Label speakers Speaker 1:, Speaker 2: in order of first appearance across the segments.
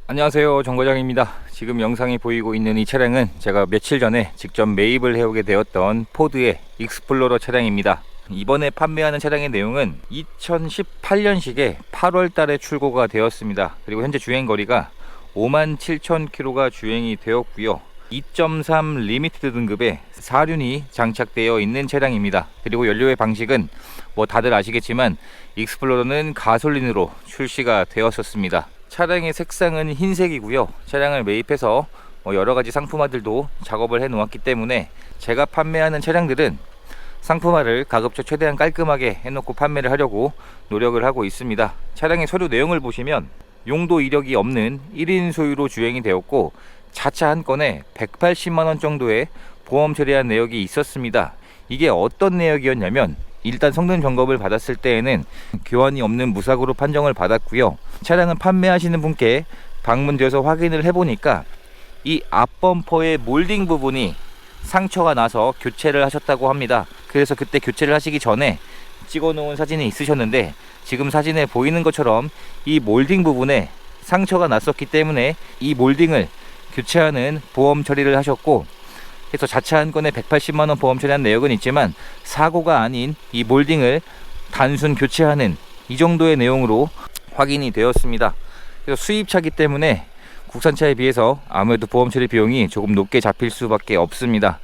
Speaker 1: 안녕하세요, 정과장입니다. 지금 영상이 보이고 있는 이 차량은 제가 며칠 전에 직접 매입을 해오게 되었던 포드의 익스플로러 차량입니다. 이번에 판매하는 차량의 내용은 2018년식에 8월 달에 출고가 되었습니다. 그리고 현재 주행거리가 57,000km가 주행이 되었고요. 2.3 리미티드 등급의 사륜이 장착되어 있는 차량입니다. 그리고 연료의 방식은 다들 아시겠지만 익스플로러는 가솔린으로 출시가 되었었습니다. 차량의 색상은 흰색이고요. 차량을 매입해서 여러가지 상품화들도 작업을 해 놓았기 때문에 제가 판매하는 차량들은 상품화를 가급적 최대한 깔끔하게 해놓고 판매를 하려고 노력을 하고 있습니다. 차량의 서류 내용을 보시면 용도 이력이 없는 1인 소유로 주행이 되었고 자차 한 건에 180만원 정도의 보험 처리한 내역이 있었습니다. 이게 어떤 내역이었냐면 일단 성능 점검을 받았을 때에는 교환이 없는 무사고로 판정을 받았고요. 차량은 판매하시는 분께 방문되어서 확인을 해보니까 이 앞범퍼의 몰딩 부분이 상처가 나서 교체를 하셨다고 합니다. 그래서 그때 교체를 하시기 전에 찍어 놓은 사진이 있으셨는데 지금 사진에 보이는 것처럼 이 몰딩 부분에 상처가 났었기 때문에 이 몰딩을 교체하는 보험 처리를 하셨고, 그래서 자차 한 건에 180만원 보험 처리한 내역은 있지만 사고가 아닌 이 몰딩을 단순 교체하는 이 정도의 내용으로 확인이 되었습니다. 그래서 수입차기 때문에 국산차에 비해서 아무래도 보험 처리 비용이 조금 높게 잡힐 수밖에 없습니다.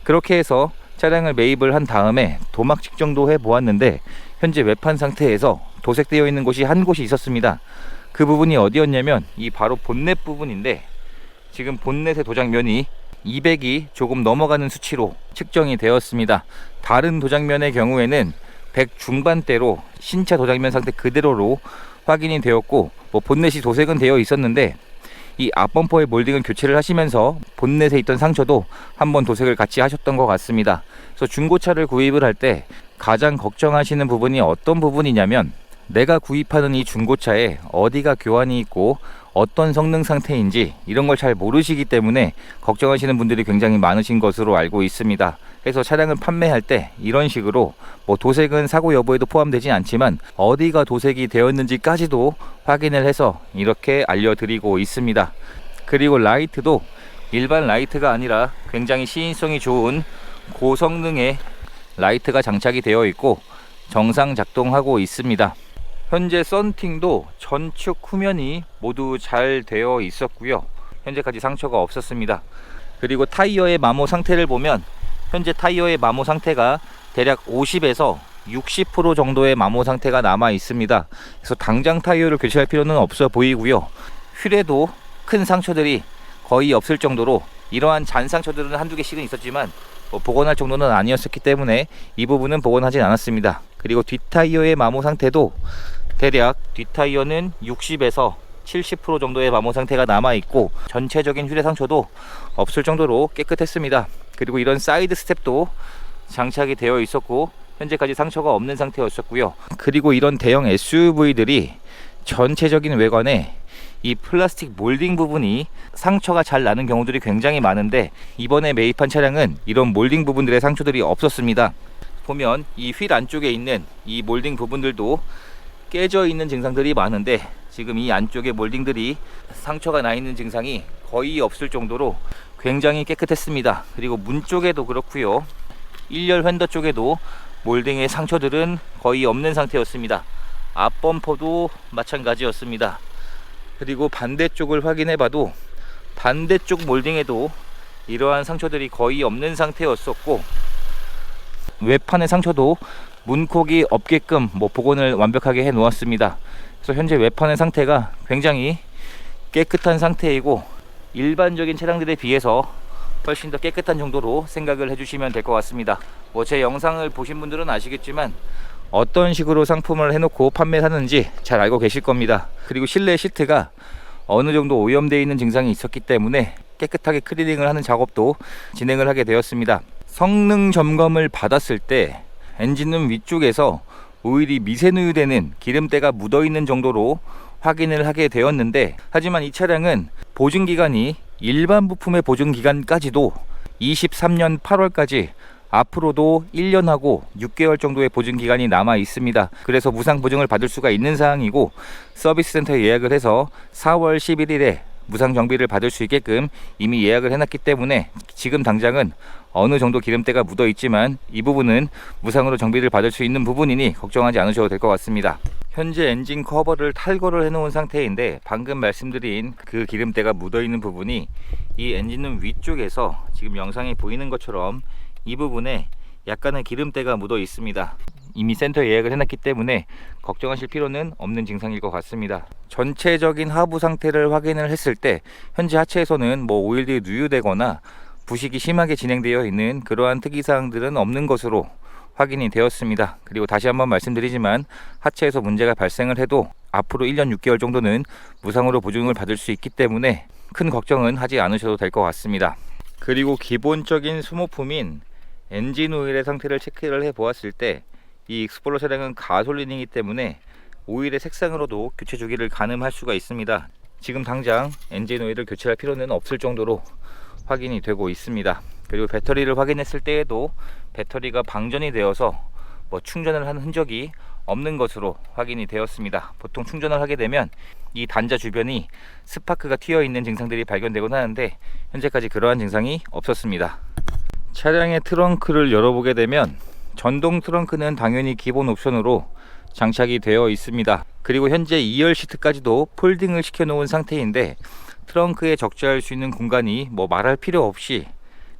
Speaker 1: 그렇게 해서 차량을 매입을 한 다음에 도막 측정도 해 보았는데 현재 외판 상태에서 도색되어 있는 곳이 한 곳이 있었습니다. 그 부분이 어디였냐면 이 바로 본넷 부분인데, 지금 본넷의 도장면이 200이 조금 넘어가는 수치로 측정이 되었습니다. 다른 도장면의 경우에는 100 중반대로 신차 도장면 상태 그대로로 확인이 되었고, 본넷이 도색은 되어 있었는데 이 앞범퍼의 몰딩을 교체를 하시면서 본넷에 있던 상처도 한번 도색을 같이 하셨던 것 같습니다. 그래서 중고차를 구입을 할 때 가장 걱정하시는 부분이 어떤 부분이냐면, 내가 구입하는 이 중고차에 어디가 교환이 있고 어떤 성능 상태인지 이런 걸 잘 모르시기 때문에 걱정하시는 분들이 굉장히 많으신 것으로 알고 있습니다. 그래서 차량을 판매할 때 이런 식으로 도색은 사고 여부에도 포함되진 않지만 어디가 도색이 되었는지까지도 확인을 해서 이렇게 알려드리고 있습니다. 그리고 라이트도 일반 라이트가 아니라 굉장히 시인성이 좋은 고성능의 라이트가 장착이 되어 있고 정상 작동하고 있습니다. 현재 썬팅도 전축 후면이 모두 잘 되어 있었고요. 현재까지 상처가 없었습니다. 그리고 타이어의 마모 상태를 보면 현재 타이어의 마모 상태가 대략 50에서 60% 정도의 마모 상태가 남아 있습니다. 그래서 당장 타이어를 교체할 필요는 없어 보이고요. 휠에도 큰 상처들이 거의 없을 정도로, 이러한 잔 상처들은 한두 개씩은 있었지만 복원할 정도는 아니었기 때문에 이 부분은 복원하진 않았습니다. 그리고 뒷타이어의 마모 상태도 대략 뒷타이어는 60에서 70% 정도의 마모 상태가 남아있고 전체적인 휠의 상처도 없을 정도로 깨끗했습니다. 그리고 이런 사이드 스텝도 장착이 되어 있었고 현재까지 상처가 없는 상태였었고요. 그리고 이런 대형 SUV들이 전체적인 외관에 이 플라스틱 몰딩 부분이 상처가 잘 나는 경우들이 굉장히 많은데 이번에 매입한 차량은 이런 몰딩 부분들의 상처들이 없었습니다. 보면 이 휠 안쪽에 있는 이 몰딩 부분들도 깨져 있는 증상들이 많은데 지금 이 안쪽에 몰딩들이 상처가 나 있는 증상이 거의 없을 정도로 굉장히 깨끗했습니다. 그리고 문 쪽에도 그렇고요. 1열 휀더 쪽에도 몰딩의 상처들은 거의 없는 상태였습니다. 앞범퍼도 마찬가지였습니다. 그리고 반대쪽을 확인해 봐도 반대쪽 몰딩에도 이러한 상처들이 거의 없는 상태였었고, 외판의 상처도 문콕이 없게끔 복원을 완벽하게 해 놓았습니다. 그래서 현재 외판의 상태가 굉장히 깨끗한 상태이고 일반적인 차량들에 비해서 훨씬 더 깨끗한 정도로 생각을 해주시면 될 것 같습니다. 제 영상을 보신 분들은 아시겠지만 어떤 식으로 상품을 해놓고 판매하는지 잘 알고 계실 겁니다. 그리고 실내 시트가 어느 정도 오염되어 있는 증상이 있었기 때문에 깨끗하게 클리닝을 하는 작업도 진행을 하게 되었습니다. 성능 점검을 받았을 때 엔진룸 위쪽에서 오일이 미세누유되는 기름때가 묻어있는 정도로 확인을 하게 되었는데, 하지만 이 차량은 보증기간이 일반 부품의 보증기간까지도 23년 8월까지 앞으로도 1년하고 6개월 정도의 보증 기간이 남아 있습니다. 그래서 무상 보증을 받을 수가 있는 사항이고, 서비스 센터에 예약을 해서 4월 11일에 무상 정비를 받을 수 있게끔 이미 예약을 해놨기 때문에 지금 당장은 어느 정도 기름때가 묻어 있지만 이 부분은 무상으로 정비를 받을 수 있는 부분이니 걱정하지 않으셔도 될 것 같습니다. 현재 엔진 커버를 탈거를 해 놓은 상태인데, 방금 말씀드린 그 기름때가 묻어 있는 부분이 이 엔진룸 위쪽에서 지금 영상에 보이는 것처럼 이 부분에 약간의 기름때가 묻어 있습니다. 이미 센터에 예약을 해놨기 때문에 걱정하실 필요는 없는 증상일 것 같습니다. 전체적인 하부 상태를 확인을 했을 때 현재 하체에서는 뭐 오일이 누유되거나 부식이 심하게 진행되어 있는 그러한 특이사항들은 없는 것으로 확인이 되었습니다. 그리고 다시 한번 말씀드리지만 하체에서 문제가 발생을 해도 앞으로 1년 6개월 정도는 무상으로 보증을 받을 수 있기 때문에 큰 걱정은 하지 않으셔도 될 것 같습니다. 그리고 기본적인 소모품인 엔진 오일의 상태를 체크를 해 보았을 때 이 익스플로러 차량은 가솔린이기 때문에 오일의 색상으로도 교체 주기를 가늠할 수가 있습니다. 지금 당장 엔진 오일을 교체할 필요는 없을 정도로 확인이 되고 있습니다. 그리고 배터리를 확인했을 때에도 배터리가 방전이 되어서 뭐 충전을 한 흔적이 없는 것으로 확인이 되었습니다. 보통 충전을 하게 되면 이 단자 주변이 스파크가 튀어 있는 증상들이 발견되곤 하는데 현재까지 그러한 증상이 없었습니다. 차량의 트렁크를 열어보게 되면 전동 트렁크는 당연히 기본 옵션으로 장착이 되어 있습니다. 그리고 현재 2열 시트까지도 폴딩을 시켜 놓은 상태인데 트렁크에 적재할 수 있는 공간이 뭐 말할 필요 없이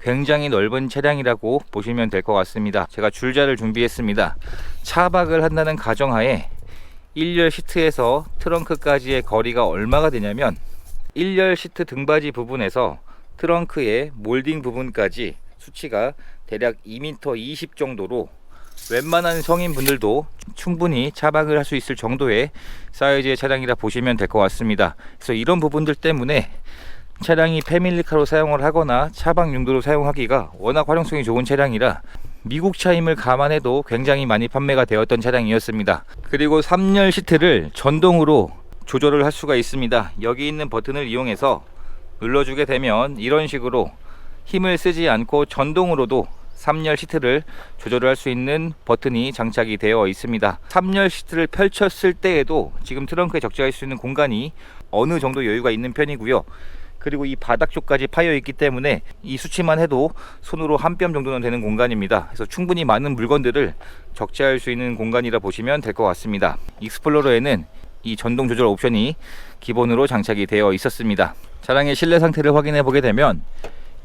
Speaker 1: 굉장히 넓은 차량이라고 보시면 될 것 같습니다. 제가 줄자를 준비했습니다. 차박을 한다는 가정하에 1열 시트에서 트렁크까지의 거리가 얼마가 되냐면 1열 시트 등받이 부분에서 트렁크의 몰딩 부분까지 수치가 대략 2m 20 정도로 웬만한 성인분들도 충분히 차박을 할 수 있을 정도의 사이즈의 차량이라 보시면 될 것 같습니다. 그래서 이런 부분들 때문에 차량이 패밀리카로 사용을 하거나 차박 용도로 사용하기가 워낙 활용성이 좋은 차량이라 미국 차임을 감안해도 굉장히 많이 판매가 되었던 차량이었습니다. 그리고 3열 시트를 전동으로 조절을 할 수가 있습니다. 여기 있는 버튼을 이용해서 눌러주게 되면 이런 식으로 힘을 쓰지 않고 전동으로도 3열 시트를 조절을 할 수 있는 버튼이 장착이 되어 있습니다. 3열 시트를 펼쳤을 때에도 지금 트렁크에 적재할 수 있는 공간이 어느 정도 여유가 있는 편이고요. 그리고 이 바닥 쪽까지 파여 있기 때문에 이 수치만 해도 손으로 한 뼘 정도는 되는 공간입니다. 그래서 충분히 많은 물건들을 적재할 수 있는 공간이라 보시면 될 것 같습니다. 익스플로러에는 이 전동 조절 옵션이 기본으로 장착이 되어 있었습니다. 차량의 실내 상태를 확인해 보게 되면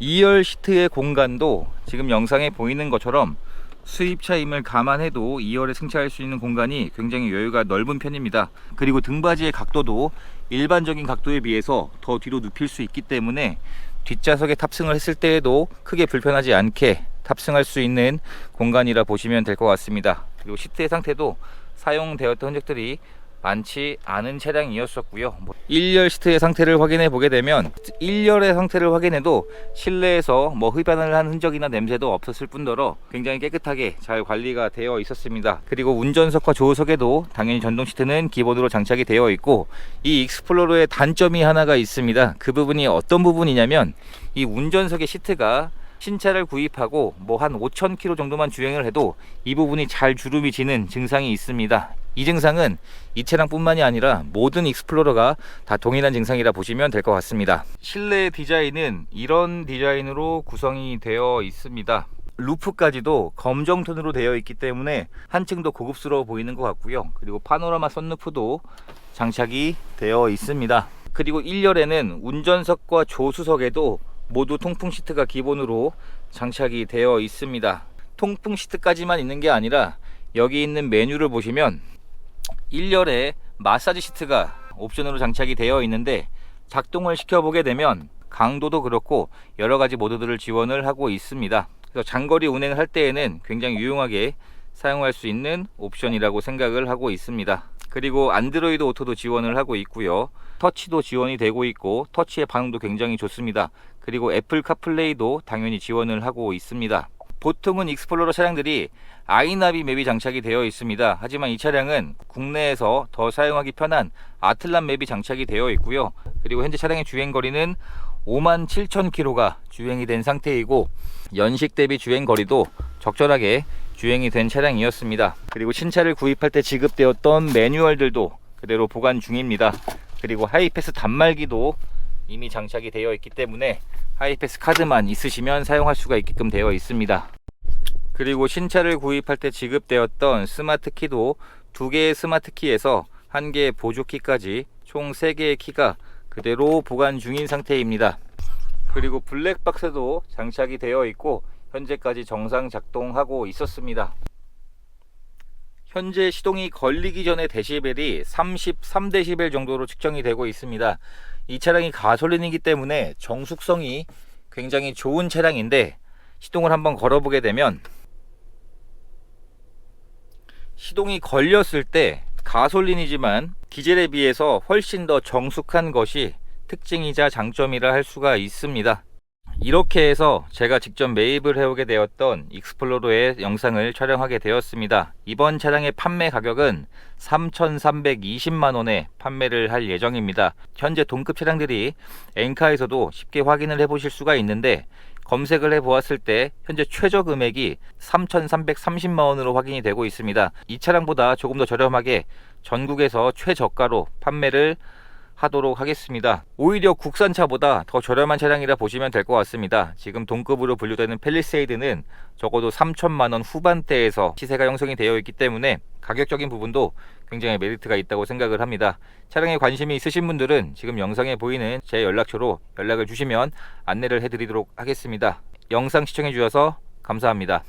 Speaker 1: 2열 시트의 공간도 지금 영상에 보이는 것처럼 수입차임을 감안해도 2열에 승차할 수 있는 공간이 굉장히 여유가 넓은 편입니다. 그리고 등받이의 각도도 일반적인 각도에 비해서 더 뒤로 눕힐 수 있기 때문에 뒷좌석에 탑승을 했을 때에도 크게 불편하지 않게 탑승할 수 있는 공간이라 보시면 될 것 같습니다. 그리고 시트의 상태도 사용되었던 흔적들이 많지 않은 차량이었었고요. 1열 시트의 상태를 확인해 보게 되면 1열의 상태를 확인해도 실내에서 뭐 흡연을 한 흔적이나 냄새도 없었을 뿐더러 굉장히 깨끗하게 잘 관리가 되어 있었습니다. 그리고 운전석과 조수석에도 당연히 전동 시트는 기본으로 장착이 되어 있고, 이 익스플로러의 단점이 하나가 있습니다. 그 부분이 어떤 부분이냐면 이 운전석의 시트가 신차를 구입하고 뭐 한 5,000km 정도만 주행을 해도 이 부분이 잘 주름이 지는 증상이 있습니다. 이 증상은 이 차량뿐만이 아니라 모든 익스플로러가 다 동일한 증상이라 보시면 될 것 같습니다. 실내 디자인은 이런 디자인으로 구성이 되어 있습니다. 루프까지도 검정 톤으로 되어 있기 때문에 한층 더 고급스러워 보이는 것 같고요. 그리고 파노라마 선루프도 장착이 되어 있습니다. 그리고 1열에는 운전석과 조수석에도 모두 통풍 시트가 기본으로 장착이 되어 있습니다. 통풍 시트까지만 있는 게 아니라 여기 있는 메뉴를 보시면 1열에 마사지 시트가 옵션으로 장착이 되어 있는데 작동을 시켜보게 되면 강도도 그렇고 여러가지 모드들을 지원을 하고 있습니다. 그래서 장거리 운행을 할 때에는 굉장히 유용하게 사용할 수 있는 옵션이라고 생각을 하고 있습니다. 그리고 안드로이드 오토도 지원을 하고 있고요. 터치도 지원이 되고 있고 터치의 반응도 굉장히 좋습니다. 그리고 애플 카플레이도 당연히 지원을 하고 있습니다. 보통은 익스플로러 차량들이 아이나비 맵이 장착이 되어 있습니다. 하지만 이 차량은 국내에서 더 사용하기 편한 아틀란 맵이 장착이 되어 있고요. 그리고 현재 차량의 주행거리는 57,000km가 주행이 된 상태이고 연식 대비 주행 거리도 적절하게 주행이 된 차량이었습니다. 그리고 신차를 구입할 때 지급되었던 매뉴얼들도 그대로 보관 중입니다. 그리고 하이패스 단말기도 이미 장착이 되어 있기 때문에 하이패스 카드만 있으시면 사용할 수가 있게끔 되어 있습니다. 그리고 신차를 구입할 때 지급되었던 스마트 키도 2개의 스마트 키에서 1개의 보조 키까지 총 3개의 키가 그대로 보관 중인 상태입니다. 그리고 블랙박스도 장착이 되어 있고 현재까지 정상 작동하고 있었습니다. 현재 시동이 걸리기 전에 데시벨이 33데시벨 정도로 측정이 되고 있습니다. 이 차량이 가솔린이기 때문에 정숙성이 굉장히 좋은 차량인데 시동을 한번 걸어보게 되면 시동이 걸렸을 때 가솔린이지만 디젤에 비해서 훨씬 더 정숙한 것이 특징이자 장점이라 할 수가 있습니다. 이렇게 해서 제가 직접 매입을 해오게 되었던 익스플로러의 영상을 촬영하게 되었습니다. 이번 차량의 판매 가격은 3,320만원에 판매를 할 예정입니다. 현재 동급 차량들이 엔카에서도 쉽게 확인을 해 보실 수가 있는데 검색을 해 보았을 때 현재 최저 금액이 3,330만원으로 확인이 되고 있습니다. 이 차량보다 조금 더 저렴하게 전국에서 최저가로 판매를 하도록 하겠습니다. 오히려 국산차보다 더 저렴한 차량이라 보시면 될 것 같습니다. 지금 동급으로 분류되는 팰리세이드는 적어도 3천만원 후반대에서 시세가 형성이 되어 있기 때문에 가격적인 부분도 굉장히 메리트가 있다고 생각을 합니다. 차량에 관심이 있으신 분들은 지금 영상에 보이는 제 연락처로 연락을 주시면 안내를 해드리도록 하겠습니다. 영상 시청해 주셔서 감사합니다.